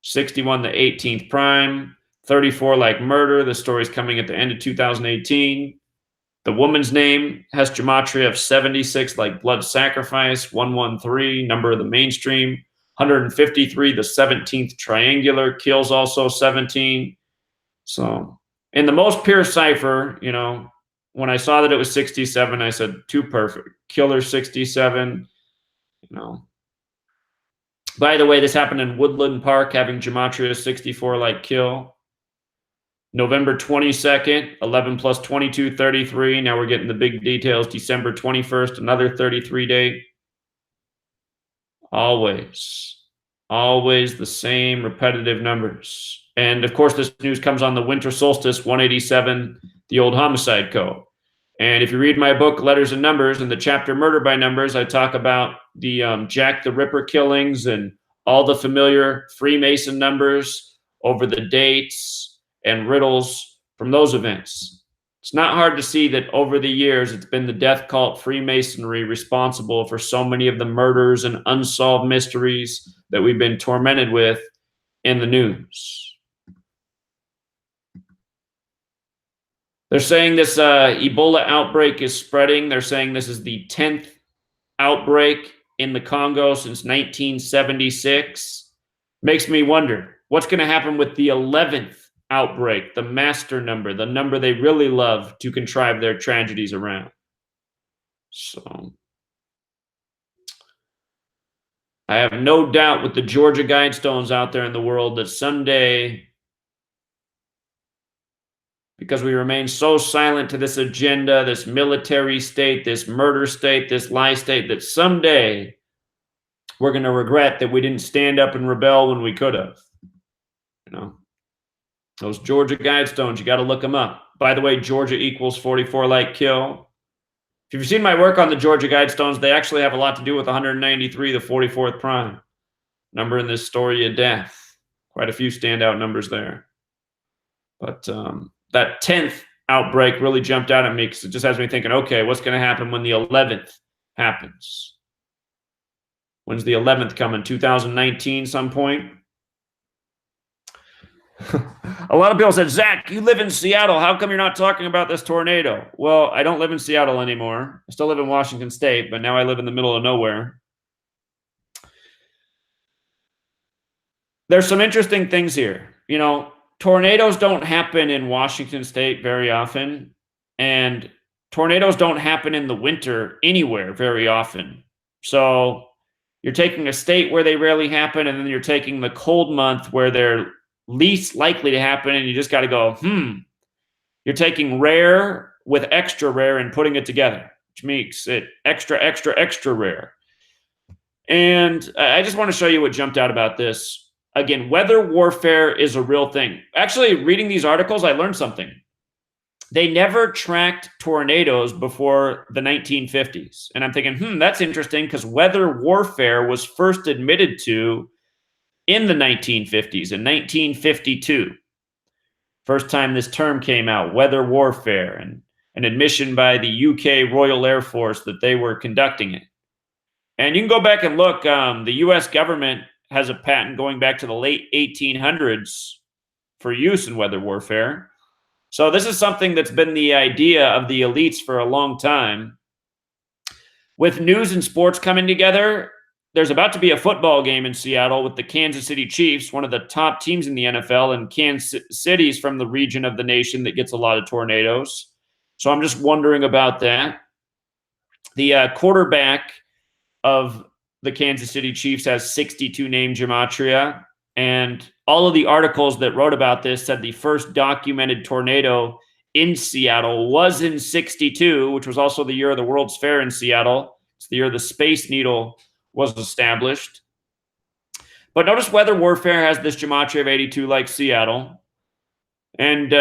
61 the 18th prime, 34 like murder. The story's coming at the end of 2018. The woman's name has gematria of 76 like blood sacrifice, 113, number of the mainstream, 153, the 17th triangular, kills also 17. So in the most pure cipher, you know, when I saw that it was 67, I said, too perfect. Killer 67, you know. By the way, this happened in Woodland Park, having gematria 64 like kill. November 22nd, 11 plus 22, 33. Now we're getting the big details. December 21st, another 33 date. Always the same repetitive numbers. And of course, this news comes on the winter solstice, 187, the old homicide code. And if you read my book, Letters and Numbers, in the chapter Murder by Numbers, I talk about the Jack the Ripper killings and all the familiar Freemason numbers over the dates and riddles from those events. It's not hard to see that over the years, it's been the death cult Freemasonry responsible for so many of the murders and unsolved mysteries that we've been tormented with in the news. They're saying this Ebola outbreak is spreading. They're saying this is the 10th outbreak in the Congo since 1976. Makes me wonder, what's going to happen with the 11th outbreak, the master number, the number they really love to contrive their tragedies around? So I have no doubt with the Georgia Guidestones out there in the world that someday, because we remain so silent to this agenda, this military state, this murder state, this lie state, that someday we're going to regret that we didn't stand up and rebel when we could have. You know, those Georgia Guidestones, you got to look them up. By the way, Georgia equals 44 like kill. If you've seen my work on the Georgia Guidestones, they actually have a lot to do with 193, the 44th prime number in this story of death. Quite a few standout numbers there. But that 10th outbreak really jumped out at me because it just has me thinking, okay, what's going to happen when the 11th happens? When's the 11th coming? 2019 some point? A lot of people said, Zach, you live in Seattle. How come you're not talking about this tornado? Well, I don't live in Seattle anymore. I still live in Washington State, but now I live in the middle of nowhere. There's some interesting things here. You know, tornadoes don't happen in Washington State very often, and tornadoes don't happen in the winter anywhere very often. So you're taking a state where they rarely happen, and then you're taking the cold month where they're least likely to happen, and you just got to go, You're taking rare with extra rare and putting it together, which makes it extra, extra, extra rare. And I just want to show you what jumped out about this. Again, weather warfare is a real thing. Actually, reading these articles, I learned something. They never tracked tornadoes before the 1950s. And I'm thinking, that's interesting because weather warfare was first admitted to in the 1950s, in 1952. First time this term came out, weather warfare, and an admission by the UK Royal Air Force that they were conducting it. And you can go back and look, the US government has a patent going back to the late 1800s for use in weather warfare. So this is something that's been the idea of the elites for a long time. With news and sports coming together, there's about to be a football game in Seattle with the Kansas City Chiefs, one of the top teams in the NFL, and Kansas City's from the region of the nation that gets a lot of tornadoes. So I'm just wondering about that. The quarterback of the Kansas City Chiefs has 62 name gematria, and all of the articles that wrote about this said the first documented tornado in Seattle was in 62, which was also the year of the World's Fair in Seattle. It's the year the Space Needle was established. But notice weather warfare has this gematria of 82 like Seattle. And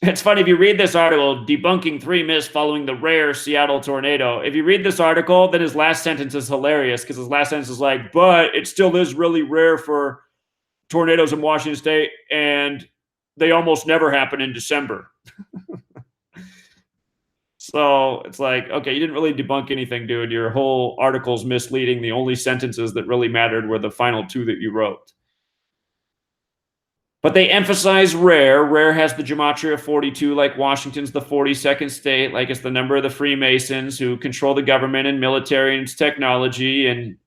it's funny, if you read this article, debunking 3 myths following the rare Seattle tornado, if you read this article, then his last sentence is hilarious because his last sentence is like, but it still is really rare for tornadoes in Washington State, and they almost never happen in December. So it's like, okay, you didn't really debunk anything, dude. Your whole article's misleading. The only sentences that really mattered were the final 2 that you wrote. But they emphasize rare. Rare has the gematria of 42, like Washington's the 42nd state, like it's the number of the Freemasons who control the government and military and its technology and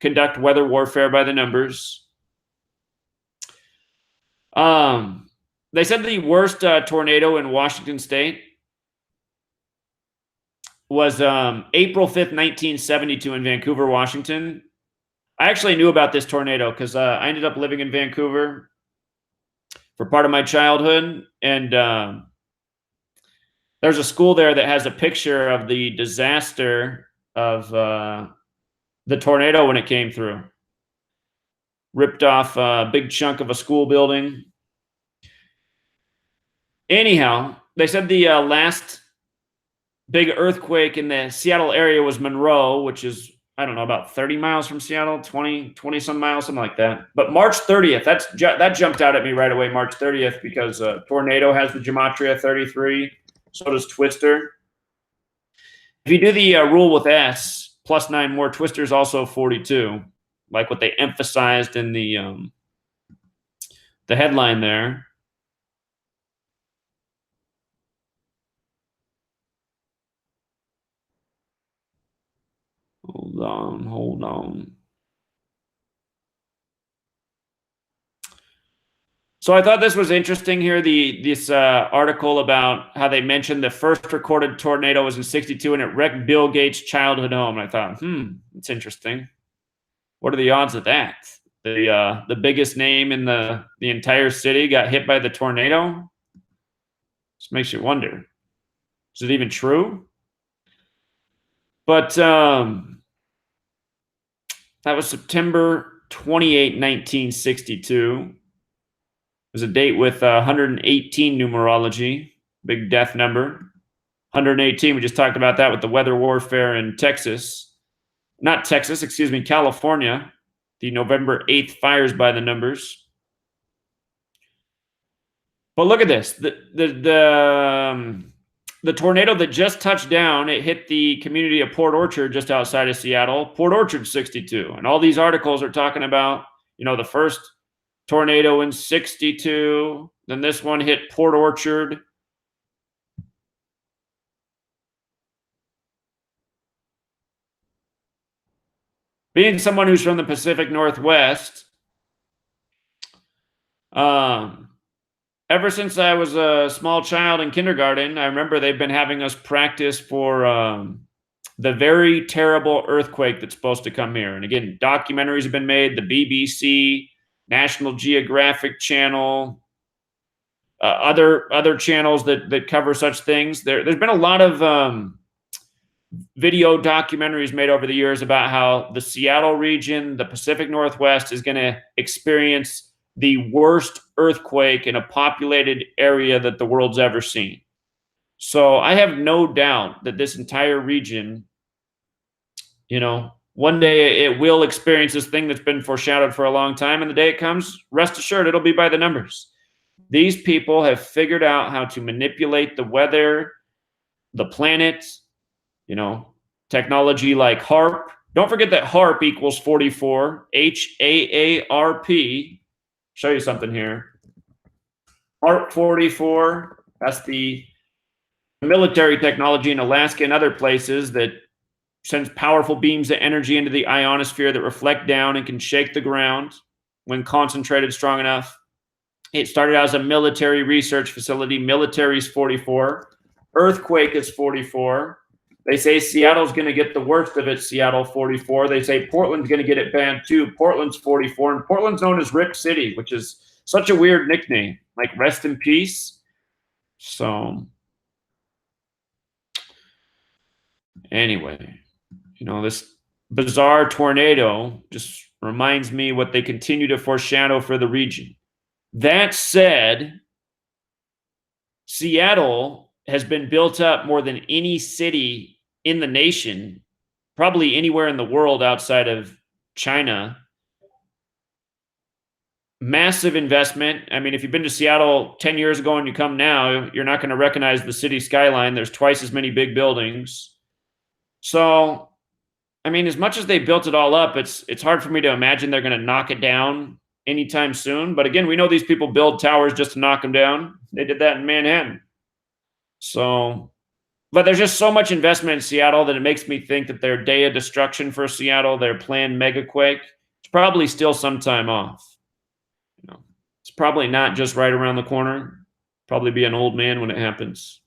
conduct weather warfare by the numbers. They said the worst tornado in Washington state was April 5th, 1972 in Vancouver, Washington. I actually knew about this tornado because I ended up living in Vancouver for part of my childhood. And there's a school there that has a picture of the disaster of the tornado when it came through. Ripped off a big chunk of a school building. Anyhow, they said the last big earthquake in the Seattle area was Monroe, which is, I don't know, about 30 miles from Seattle, 20 some miles, something like that. But March 30th, that jumped out at me right away, March 30th, because Tornado has the gematria 33, so does Twister. If you do the rule with S, plus 9 more, Twister's also 42, like what they emphasized in the headline there. Hold on. So I thought this was interesting here, this article about how they mentioned the first recorded tornado was in 62 and it wrecked Bill Gates' childhood home. And I thought, it's interesting. What are the odds of that? The biggest name in the entire city got hit by the tornado? Just makes you wonder. Is it even true? But that was September 28, 1962. It was a date with 118 numerology, big death number. 118, we just talked about that with the weather warfare in Texas. Not Texas, excuse me, California. The November 8th fires by the numbers. But look at this. The tornado that just touched down, it hit the community of Port Orchard just outside of Seattle. Port Orchard 62. And all these articles are talking about, the first tornado in 62. Then this one hit Port Orchard. Being someone who's from the Pacific Northwest, ever since I was a small child in kindergarten, I remember they've been having us practice for the very terrible earthquake that's supposed to come here. And again, documentaries have been made, the BBC, National Geographic Channel, other channels that cover such things. There's been a lot of video documentaries made over the years about how the Seattle region, the Pacific Northwest, is going to experience the worst earthquake in a populated area that the world's ever seen. So I have no doubt that this entire region, one day it will experience this thing that's been foreshadowed for a long time. And the day it comes, rest assured, it'll be by the numbers. These people have figured out how to manipulate the weather, the planet, technology like HAARP. Don't forget that HAARP equals 44, HAARP. Show you something here. HAARP 44, that's the military technology in Alaska and other places that sends powerful beams of energy into the ionosphere that reflect down and can shake the ground when concentrated strong enough. It started out as a military research facility. Military is 44. Earthquake is 44. They say Seattle's going to get the worst of it, Seattle 44. They say Portland's going to get it bad too. Portland's 44. And Portland's known as Rip City, which is such a weird nickname, like rest in peace. So anyway, this bizarre tornado just reminds me what they continue to foreshadow for the region. That said, Seattle has been built up more than any city in the nation, probably anywhere in the world outside of China. Massive investment. I mean, if you've been to Seattle 10 years ago and you come now, you're not going to recognize the city skyline. There's twice as many big buildings. So, I mean, as much as they built it all up, it's hard for me to imagine they're going to knock it down anytime soon. But again, we know these people build towers just to knock them down. They did that in Manhattan. So, but there's just so much investment in Seattle that it makes me think that their day of destruction for Seattle, their planned megaquake, it's probably still some time off. It's probably not just right around the corner. Probably be an old man when it happens.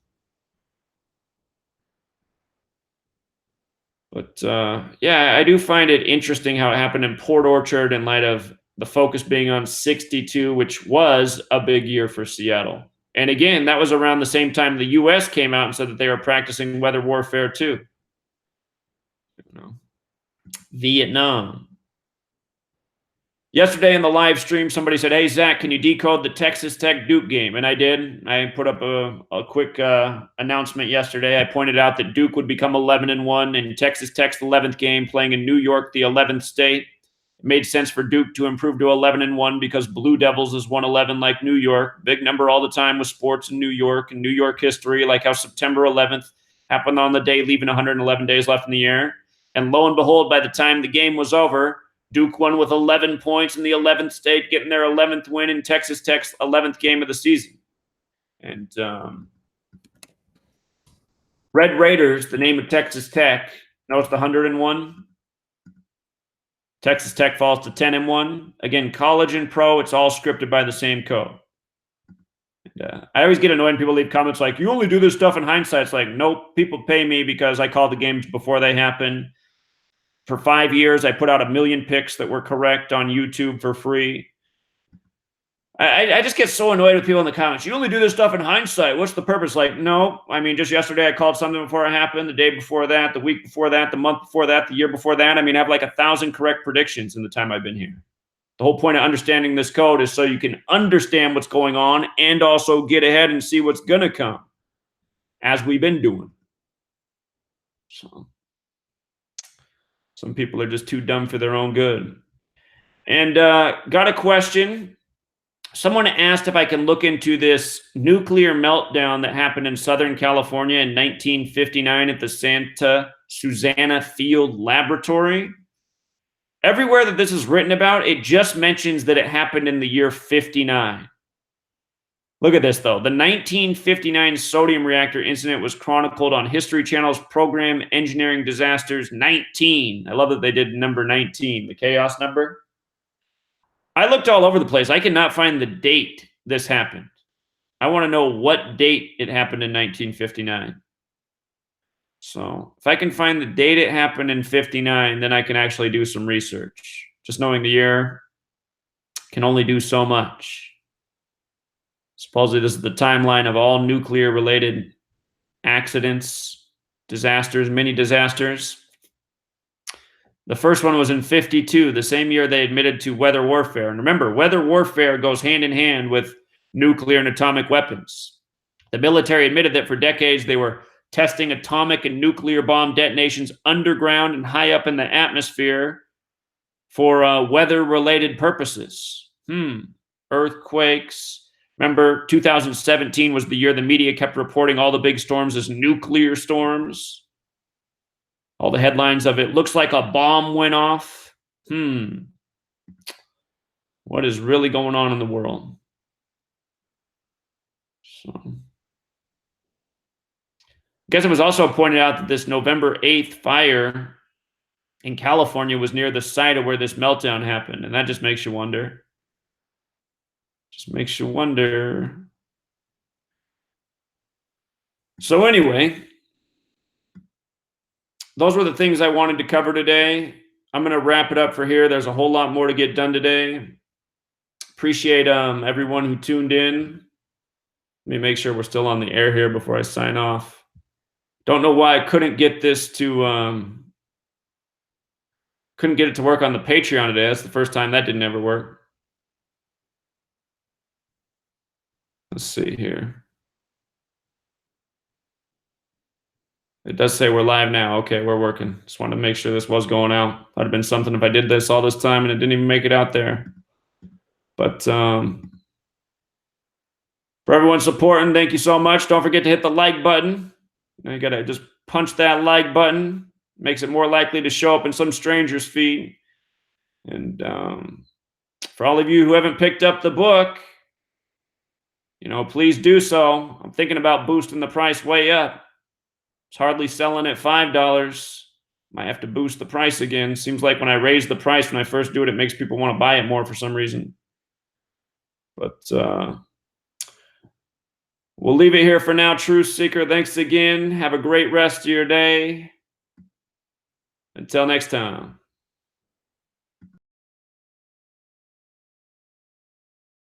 But yeah, I do find it interesting how it happened in Port Orchard in light of the focus being on 62, which was a big year for Seattle. And again, that was around the same time the U.S. came out and said that they were practicing weather warfare too. Vietnam. Yesterday in the live stream, somebody said, "Hey, Zach, can you decode the Texas Tech Duke game?" And I did. I put up a quick announcement yesterday. I pointed out that Duke would become 11-1 in Texas Tech's 11th game, playing in New York, the 11th state. It made sense for Duke to improve to 11-1 because Blue Devils is 111 like New York. Big number all the time with sports in New York and New York history, like how September 11th happened on the day, leaving 111 days left in the year. And lo and behold, by the time the game was over, Duke won with 11 points in the 11th state, getting their 11th win in Texas Tech's 11th game of the season. And Red Raiders, the name of Texas Tech, notice the 101. Texas Tech falls to 10-1. Again, college and pro, it's all scripted by the same code. And, I always get annoyed when people leave comments like, "You only do this stuff in hindsight." It's like, nope, people pay me because I call the games before they happen. For 5 years, I put out 1 million picks that were correct on YouTube for free. I just get so annoyed with people in the comments. "You only do this stuff in hindsight. What's the purpose?" Like, no. I mean, just yesterday I called something before it happened, the day before that, the week before that, the month before that, the year before that. I mean, I have like 1,000 correct predictions in the time I've been here. The whole point of understanding this code is so you can understand what's going on and also get ahead and see what's going to come, as we've been doing. So some people are just too dumb for their own good. And got a question. Someone asked if I can look into this nuclear meltdown that happened in Southern California in 1959 at the Santa Susana Field Laboratory. Everywhere that this is written about, it just mentions that it happened in the year 59. Look at this, though. The 1959 sodium reactor incident was chronicled on History Channel's program Engineering Disasters 19. I love that they did number 19, the chaos number. I looked all over the place. I cannot find the date this happened. I want to know what date it happened in 1959. So if I can find the date it happened in 59, then I can actually do some research. Just knowing the year can only do so much. Supposedly, this is the timeline of all nuclear-related accidents, disasters, mini disasters. The first one was in 52, the same year they admitted to weather warfare. And remember, weather warfare goes hand in hand with nuclear and atomic weapons. The military admitted that for decades they were testing atomic and nuclear bomb detonations underground and high up in the atmosphere for weather-related purposes. Earthquakes. Remember, 2017 was the year the media kept reporting all the big storms as nuclear storms. All the headlines of it looks like a bomb went off. What is really going on in the world? So, I guess it was also pointed out that this November 8th fire in California was near the site of where this meltdown happened. And that just makes you wonder. So anyway, those were the things I wanted to cover today. I'm going to wrap it up for here. There's a whole lot more to get done today. Appreciate everyone who tuned in. Let me make sure we're still on the air here before I sign off. Don't know why I couldn't get this to couldn't get it to work on the Patreon today. That's the first time that didn't ever work. Let's see here. It does say we're live now. Okay, we're working. Just wanted to make sure this was going out. That'd have been something if I did this all this time and it didn't even make it out there. But for everyone supporting, thank you so much. Don't forget to hit the like button. You gotta just punch that like button. Makes it more likely to show up in some stranger's feed. And for all of you who haven't picked up the book, please do so. I'm thinking about boosting the price way up. It's hardly selling at $5. Might have to boost the price again. Seems like when I raise the price when I first do it, it makes people want to buy it more for some reason. But we'll leave it here for now, Truth Seeker. Thanks again. Have a great rest of your day. Until next time.